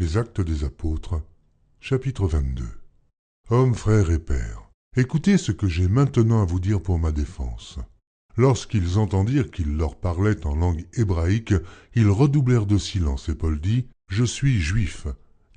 Les Actes des Apôtres, chapitre 22. Hommes, frères et pères, écoutez ce que j'ai maintenant à vous dire pour ma défense. Lorsqu'ils entendirent qu'il leur parlait en langue hébraïque, ils redoublèrent de silence, et Paul dit « Je suis juif,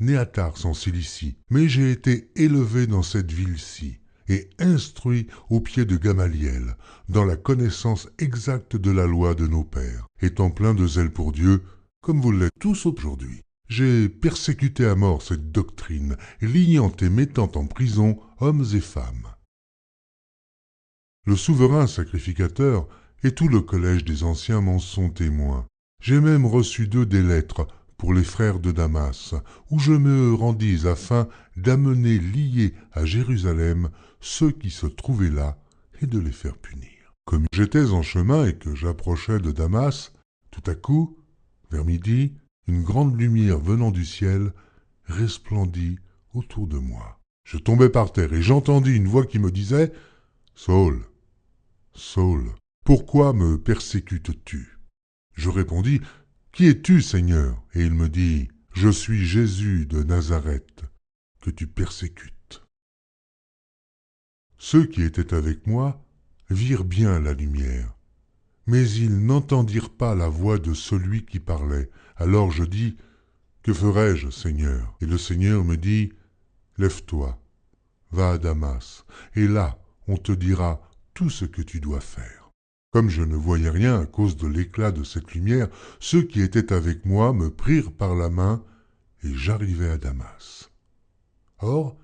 né à Tars en Cilicie, mais j'ai été élevé dans cette ville-ci, et instruit au pied de Gamaliel, dans la connaissance exacte de la loi de nos pères, étant plein de zèle pour Dieu, comme vous l'êtes tous aujourd'hui. J'ai persécuté à mort cette doctrine, liant et mettant en prison hommes et femmes. Le souverain sacrificateur et tout le collège des anciens m'en sont témoins. J'ai même reçu d'eux des lettres pour les frères de Damas, où je me rendis afin d'amener liés à Jérusalem ceux qui se trouvaient là et de les faire punir. Comme j'étais en chemin et que j'approchais de Damas, tout à coup, vers midi, une grande lumière venant du ciel resplendit autour de moi. Je tombai par terre et j'entendis une voix qui me disait « Saul, Saul, pourquoi me persécutes-tu » Je répondis « Qui es-tu, Seigneur » Et il me dit « Je suis Jésus de Nazareth, que tu persécutes. » Ceux qui étaient avec moi virent bien la lumière, mais ils n'entendirent pas la voix de celui qui parlait. Alors je dis « Que ferai-je, Seigneur » Et le Seigneur me dit « Lève-toi, va à Damas, et là on te dira tout ce que tu dois faire. » Comme je ne voyais rien à cause de l'éclat de cette lumière, ceux qui étaient avec moi me prirent par la main, et j'arrivai à Damas. Or,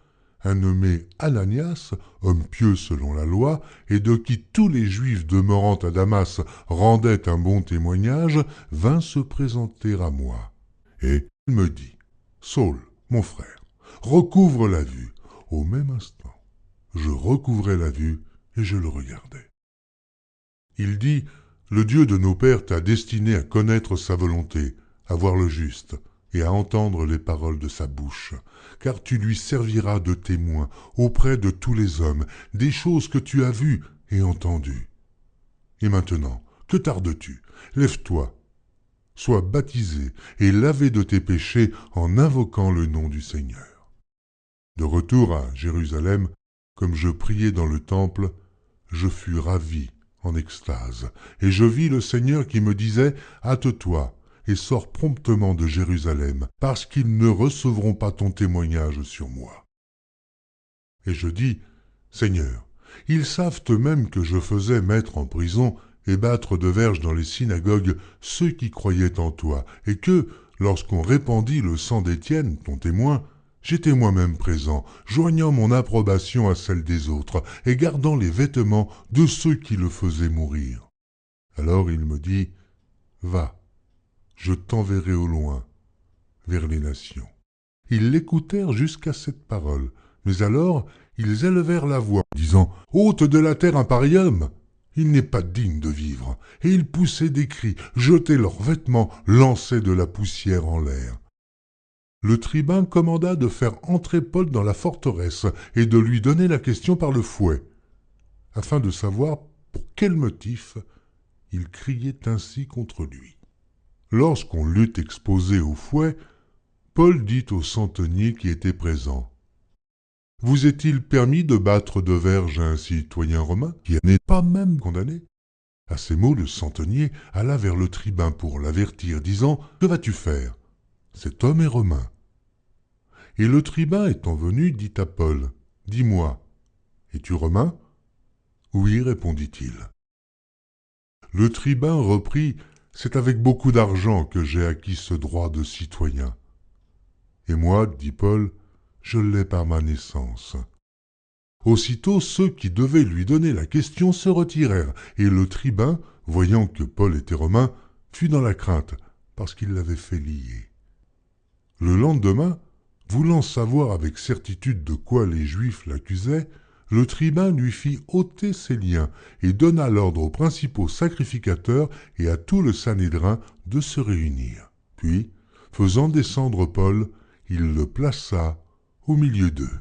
un nommé Ananias, homme pieux selon la loi, et de qui tous les Juifs demeurant à Damas rendaient un bon témoignage, vint se présenter à moi. Et il me dit « Saul, mon frère, recouvre la vue. » Au même instant, je recouvrai la vue et je le regardai. Il dit « Le Dieu de nos pères t'a destiné à connaître sa volonté, à voir le juste, et à entendre les paroles de sa bouche, car tu lui serviras de témoin auprès de tous les hommes des choses que tu as vues et entendues. Et maintenant, que tardes-tu? Lève-toi, sois baptisé et lavé de tes péchés en invoquant le nom du Seigneur. » De retour à Jérusalem, comme je priais dans le temple, je fus ravi en extase, et je vis le Seigneur qui me disait « Hâte-toi, et sors promptement de Jérusalem, parce qu'ils ne recevront pas ton témoignage sur moi. » Et je dis, « Seigneur, ils savent eux-mêmes que je faisais mettre en prison et battre de verges dans les synagogues ceux qui croyaient en toi, et que, lorsqu'on répandit le sang d'Étienne, ton témoin, j'étais moi-même présent, joignant mon approbation à celle des autres, et gardant les vêtements de ceux qui le faisaient mourir. » Alors il me dit, « Va, je t'enverrai au loin, vers les nations. » Ils l'écoutèrent jusqu'à cette parole, mais alors ils élevèrent la voix, disant « Ôte de la terre un pareil homme ! Il n'est pas digne de vivre. » Et ils poussaient des cris, jetaient leurs vêtements, lançaient de la poussière en l'air. Le tribun commanda de faire entrer Paul dans la forteresse et de lui donner la question par le fouet, afin de savoir pour quel motif il criait ainsi contre lui. Lorsqu'on l'eut exposé au fouet, Paul dit au centenier qui était présent « Vous est-il permis de battre de verges un citoyen romain qui n'est pas même condamné ?» À ces mots, le centenier alla vers le tribun pour l'avertir, disant « Que vas-tu faire? Cet homme est romain. » Et le tribun étant venu, dit à Paul « Dis-moi, es-tu romain ?» « Oui, répondit-il. » Le tribun reprit « C'est avec beaucoup d'argent que j'ai acquis ce droit de citoyen. » « Et moi, dit Paul, je l'ai par ma naissance. » Aussitôt, ceux qui devaient lui donner la question se retirèrent, et le tribun, voyant que Paul était romain, fut dans la crainte, parce qu'il l'avait fait lier. Le lendemain, voulant savoir avec certitude de quoi les Juifs l'accusaient, le tribun lui fit ôter ses liens et donna l'ordre aux principaux sacrificateurs et à tout le Sanhédrin de se réunir. Puis, faisant descendre Paul, il le plaça au milieu d'eux.